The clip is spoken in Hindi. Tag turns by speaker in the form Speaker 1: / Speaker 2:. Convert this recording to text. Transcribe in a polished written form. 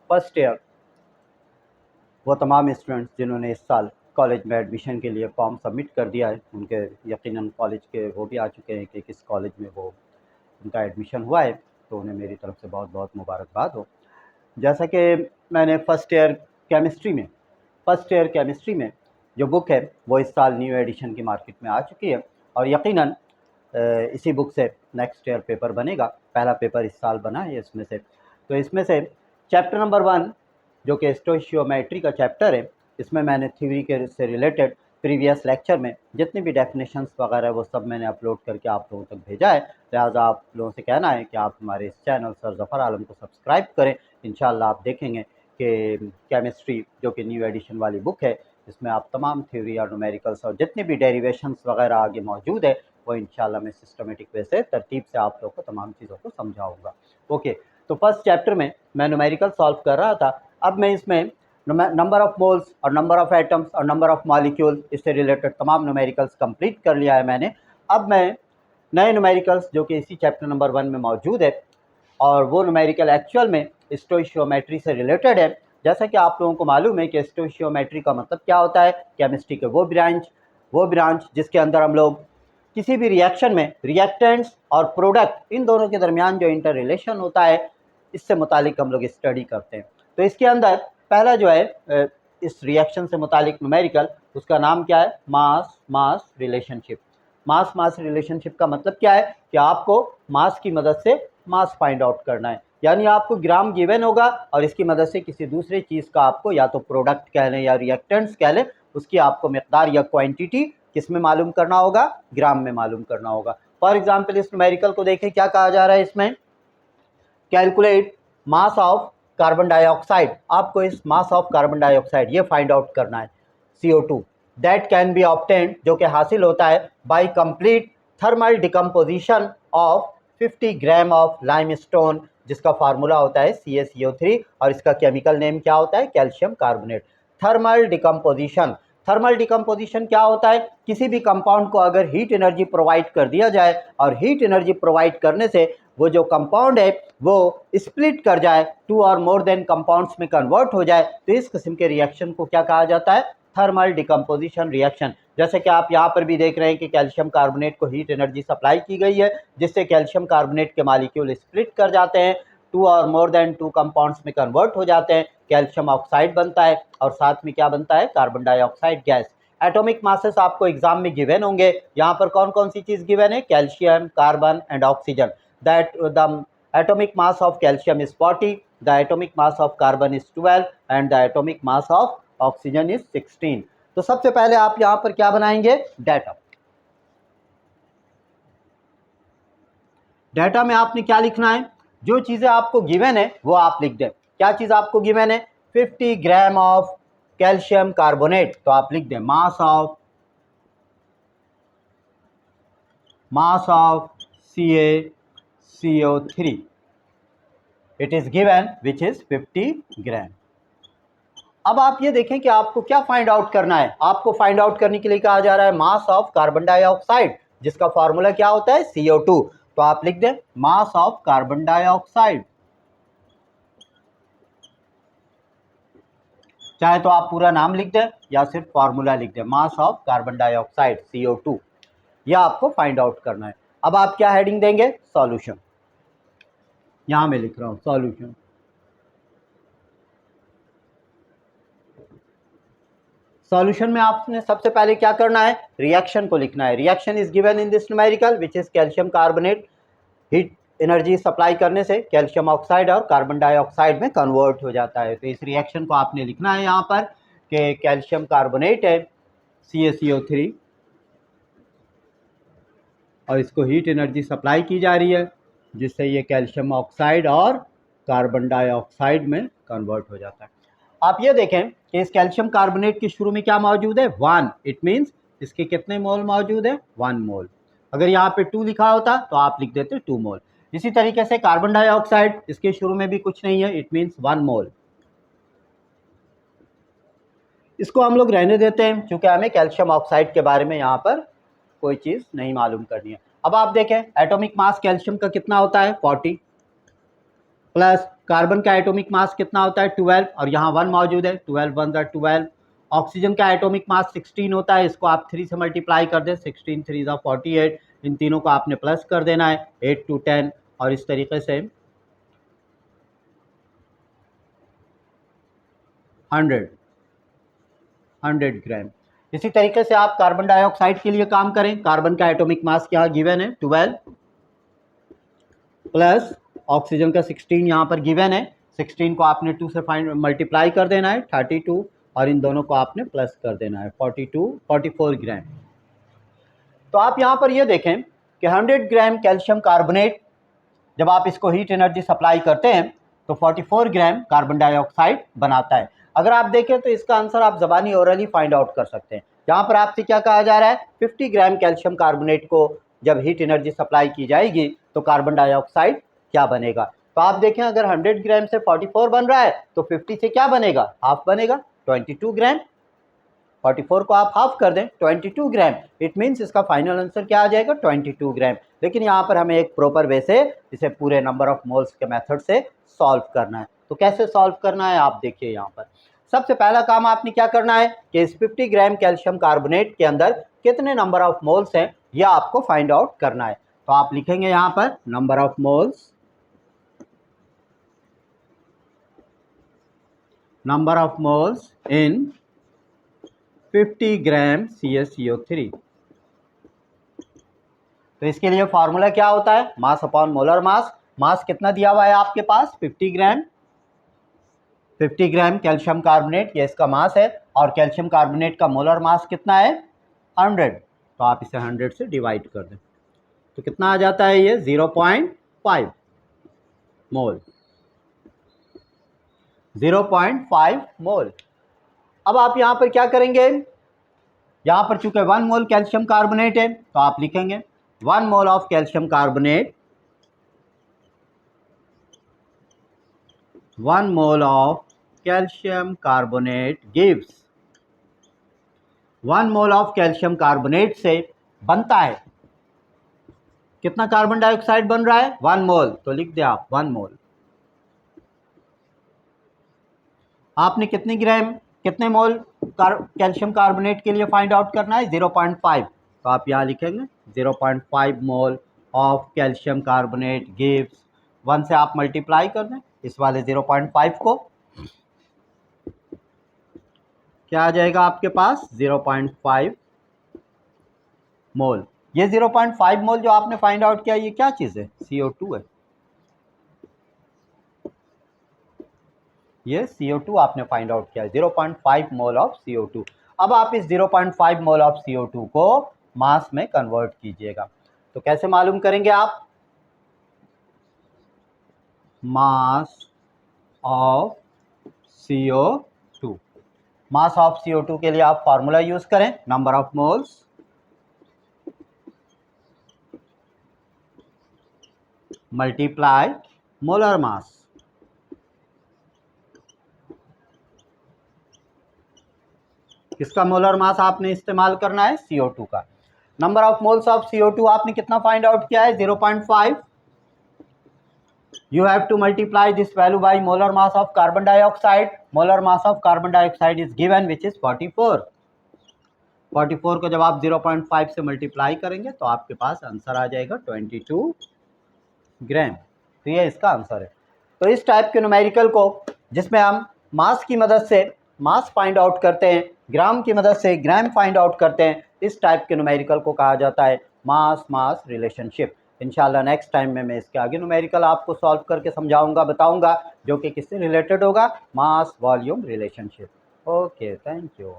Speaker 1: फर्स्ट ईयर वो तमाम स्टूडेंट्स जिन्होंने इस साल कॉलेज में एडमिशन के लिए फॉर्म सबमिट कर दिया है, उनके यकीनन कॉलेज के वो भी आ चुके हैं कि किस कॉलेज में वो उनका एडमिशन हुआ है, तो उन्हें मेरी तरफ से बहुत बहुत मुबारकबाद हो। जैसा कि मैंने फर्स्ट ईयर केमिस्ट्री में जो बुक है वो इस साल न्यू एडिशन की मार्केट में आ चुकी है और यकीनन इसी बुक से नेक्स्ट ईयर पेपर बनेगा। पहला पेपर इस साल बना है इसमें से। तो इसमें से चैप्टर नंबर 1 जो कि स्टोइशियोमेट्री का चैप्टर है, इसमें मैंने थ्योरी के से रिलेटेड प्रीवियस लेक्चर में जितनी भी डेफिनेशंस वगैरह वो सब मैंने अपलोड करके आप लोगों तक भेजा है। लिहाजा आप लोगों से कहना है कि आप हमारे इस चैनल सर ज़फ़र आलम को सब्सक्राइब करें। इंशाल्लाह आप देखेंगे कि केमिस्ट्री जो कि न्यू एडिशन वाली बुक है, इसमें आप तमाम थ्योरी और न्यूमेरिकल्स और जितनी भी डेरिवेशंस वगैरह आगे मौजूद है वो इंशाल्लाह मैं सिस्टमेटिक वे से तरतीब से आप लोगों को तमाम चीज़ों को समझाऊँगा। ओके, तो फर्स्ट चैप्टर में मैं न्यूमेरिकल सॉल्व कर रहा था। अब मैं इसमें नंबर ऑफ़ मोल्स और नंबर ऑफ़ एटम्स और नंबर ऑफ़ मॉलिक्यूल्स इससे रिलेटेड तमाम न्यूमेरिकल्स कंप्लीट कर लिया है मैंने। अब मैं नए न्यूमेरिकल्स जो कि इसी चैप्टर नंबर 1 में मौजूद है और वो न्यूमेरिकल एक्चुअल में स्टोइशियोमेट्री से रिलेटेड है। जैसा कि आप लोगों को मालूम है कि स्टोइशियोमेट्री का मतलब क्या होता है, केमिस्ट्री के वो ब्रांच जिसके अंदर हम लोग किसी भी रिएक्शन में रिएक्टेंट्स और प्रोडक्ट इन दोनों के दरमियान जो इंटर रिलेशन होता है, इससे मुतालिक हम लोग स्टडी करते हैं। तो इसके अंदर पहला जो है इस रिएक्शन से मुतालिक न्यूमेरिकल, उसका नाम क्या है, मास मास रिलेशनशिप। मास मास रिलेशनशिप का मतलब क्या है कि आपको मास की मदद से मास फाइंड आउट करना है, यानी आपको ग्राम गिवन होगा और इसकी मदद से किसी दूसरे चीज़ का आपको या तो प्रोडक्ट कह लें या रिएक्टेंट्स कह लें, उसकी आपको मिकदार या क्वांटिटी किस में मालूम करना होगा, ग्राम में मालूम करना होगा। फॉर एग्जांपल इस न्यूमेरिकल को देखें, क्या कहा जा रहा है इसमें, calculate mass of carbon dioxide. आपको इस मास ऑफ कार्बन डाइऑक्साइड ये फाइंड आउट करना है, CO2 that can be obtained, जो कि हासिल होता है by complete thermal decomposition of 50 gram of limestone, जिसका फार्मूला होता है CaCO3 और इसका केमिकल नेम क्या होता है, कैल्शियम कार्बोनेट। थर्मल डिकम्पोजिशन क्या होता है, किसी भी कंपाउंड को अगर हीट एनर्जी प्रोवाइड कर दिया जाए और हीट एनर्जी प्रोवाइड करने से वो जो कंपाउंड है वो स्प्लिट कर जाए, 2 और मोर देन कंपाउंड्स में कन्वर्ट हो जाए, तो इस किस्म के रिएक्शन को क्या कहा जाता है, थर्मल डिकम्पोजिशन रिएक्शन। जैसे कि आप यहाँ पर भी देख रहे हैं कि कैल्शियम कार्बोनेट को हीट एनर्जी सप्लाई की गई है, जिससे कैल्शियम कार्बोनेट के मॉलिक्यूल स्प्लिट कर जाते हैं, 2 और मोर देन 2 कंपाउंड्स में कन्वर्ट हो जाते हैं, कैल्शियम ऑक्साइड बनता है और साथ में क्या बनता है, carbon dioxide gas. Atomic masses आपको एग्जाम में गिवन होंगे। यहाँ पर कौन कौन सी चीज़ गिवन है, calcium, carbon and oxygen. That the atomic mass of calcium is 40, the atomic mass of carbon is 12 and the atomic mass of oxygen is 16। तो सबसे पहले आप यहाँ पर क्या बनाएंगे, डाटा में आपने क्या लिखना है, जो चीज़ें आपको गिवन है वो आप लिख दें। क्या चीज़ आपको गिवन है, 50 ग्राम ऑफ कैल्शियम कार्बोनेट, तो आप लिख दें mass of CaCO3 it is given which is 50 ग्राम। अब आप ये देखें कि आपको क्या फाइंड आउट करना है, आपको फाइंड आउट करने के लिए कहा जा रहा है मास ऑफ कार्बन डाइऑक्साइड, जिसका फॉर्मूला क्या होता है, CO2। तो आप लिख दें मास ऑफ कार्बन डाइऑक्साइड, चाहे तो आप पूरा नाम लिख दें या सिर्फ फॉर्मूला लिख दें, mass of carbon dioxide CO2, यह आपको फाइंड आउट करना है। अब आप क्या हेडिंग देंगे, सॉल्यूशन। यहां मैं लिख रहा हूं सॉल्यूशन। सॉल्यूशन में आपने सबसे पहले क्या करना है, रिएक्शन को लिखना है। Reaction is given in this numerical which is calcium carbonate, heat energy supply करने से कैल्शियम ऑक्साइड और कार्बन डाइऑक्साइड में कन्वर्ट हो जाता है। तो इस रिएक्शन को आपने लिखना है यहाँ पर कि कैल्शियम कार्बोनेट है CaCO3 और इसको हीट एनर्जी सप्लाई की जा रही है, जिससे ये कैल्शियम ऑक्साइड और कार्बन डाइऑक्साइड में कन्वर्ट हो जाता है। आप ये देखें कि इस कैल्शियम कार्बोनेट के शुरू में क्या मौजूद है, 1, इट मीन्स इसके कितने मोल मौजूद है, 1 मोल। अगर यहाँ पे 2 लिखा होता तो आप लिख देते 2 मोल। इसी तरीके से कार्बन डाइऑक्साइड, इसके शुरू में भी कुछ नहीं है, इट मीन्स 1 मोल। इसको हम लोग रहने देते हैं क्योंकि हमें कैल्शियम ऑक्साइड के बारे में यहाँ पर कोई चीज़ नहीं मालूम करनी है। अब आप देखें एटॉमिक मास कैल्शियम का कितना होता है, 40। प्लस कार्बन का एटॉमिक मास कितना होता है 12, और यहाँ 1 मौजूद है, 12 1 12। ऑक्सीजन का एटॉमिक मास 16 होता है, इसको आप 3 से मल्टीप्लाई कर दें, 16 3 48। इन तीनों को आपने प्लस कर देना है 8 to 10, और इस तरीके से 100 ग्राम। इसी तरीके से आप कार्बन डाइऑक्साइड के लिए काम करें। कार्बन का एटॉमिक मास क्या गिवन है 12, प्लस ऑक्सीजन का 16 यहाँ पर गिवन है, 16 को आपने 2 से मल्टीप्लाई कर देना है 32, और इन दोनों को आपने प्लस कर देना है 44 ग्राम। तो आप यहाँ पर ये देखें कि 100 ग्राम कैल्शियम कार्बोनेट जब आप इसको हीट एनर्जी सप्लाई करते हैं तो 44 ग्राम कार्बन डाइऑक्साइड बनाता है। अगर आप देखें तो इसका आंसर आप ज़बानी ओरली फाइंड आउट कर सकते हैं। यहाँ पर आपसे क्या कहा जा रहा है, 50 ग्राम कैल्शियम कार्बोनेट को जब हीट एनर्जी सप्लाई की जाएगी तो कार्बन डाइऑक्साइड क्या बनेगा। तो आप देखें अगर 100 ग्राम से 44 बन रहा है तो 50 से क्या बनेगा, हाफ बनेगा, 22 ग्राम। 44 को आप हाफ कर दें 22 ग्राम, इट मीन्स इसका फाइनल आंसर क्या आ जाएगा 22 ग्राम। लेकिन यहाँ पर हमें एक प्रॉपर वे से इसे पूरे नंबर ऑफ मोल्स के मेथड से सॉल्व करना है। तो कैसे सॉल्व करना है आप देखिए। यहाँ पर सबसे पहला काम आपने क्या करना है कि इस 50 ग्राम कैल्शियम कार्बोनेट के अंदर कितने नंबर ऑफ मोल्स हैं यह आपको फाइंड आउट करना है। तो आप लिखेंगे यहाँ पर number of moles in 50 gram CaCO3। तो इसके लिए फॉर्मूला क्या होता है, मास अपॉन मोलर मास। मास कितना दिया हुआ है आपके पास 50 ग्राम, 50 ग्राम कैल्शियम कार्बोनेट ये इसका मास है, और कैल्शियम कार्बोनेट का मोलर मास कितना है 100। तो आप इसे 100 से डिवाइड कर दें तो कितना आ जाता है ये 0.5 मोल, 0.5 मोल। अब आप यहाँ पर क्या करेंगे, यहाँ पर चूंकि 1 मोल कैल्शियम कार्बोनेट है तो आप लिखेंगे 1 mole of calcium carbonate, 1 mole of calcium carbonate gives, 1 mole of calcium carbonate से बनता है कितना कार्बन डाइऑक्साइड बन रहा है 1 मोल। तो लिख दिया आप 1 मोल। आपने कितने मोल कैल्शियम कार्बोनेट के लिए फाइंड आउट करना है 0.5। तो आप यहाँ लिखेंगे 0.5 mole of calcium carbonate gives, 1 से आप मल्टीप्लाई कर दें इस वाले 0.5 को, क्या आ जाएगा आपके पास 0.5 मोल। ये 0.5 मोल जो आपने फाइंड आउट किया ये क्या चीज़ है, CO2 है। ये CO2 आपने फाइंड आउट किया है, 0.5 मोल ऑफ CO2। अब आप इस 0.5 मोल ऑफ CO2 को मास में कन्वर्ट कीजिएगा। तो कैसे मालूम करेंगे आप, mass of CO2। Mass of CO2 के लिए आप फॉर्मूला यूज करें number of moles multiply molar mass. किसका मोलर मास आपने इस्तेमाल करना है CO2 का। Number of moles of CO2 आपने कितना फाइंड आउट किया है 0.5। You have to multiply this value by molar mass of carbon dioxide. Molar mass of carbon dioxide is given which is 44। 44 को जब आप 0.5 से मल्टीप्लाई करेंगे तो आपके पास आंसर आ जाएगा 22 ग्राम। तो ये इसका आंसर है। तो इस टाइप के न्यूमेरिकल को जिसमें हम मास की मदद से मास फाइंड आउट करते हैं, ग्राम की मदद से ग्राम फाइंड आउट करते हैं, इस टाइप के न्यूमेरिकल को कहा जाता है मास मास रिलेशनशिप। इंशाल्लाह नेक्स्ट टाइम में मैं इसके आगे न्यूमेरिकल आपको सॉल्व करके समझाऊंगा, बताऊंगा, जो कि किससे रिलेटेड होगा, mass volume relationship. Okay, thank you.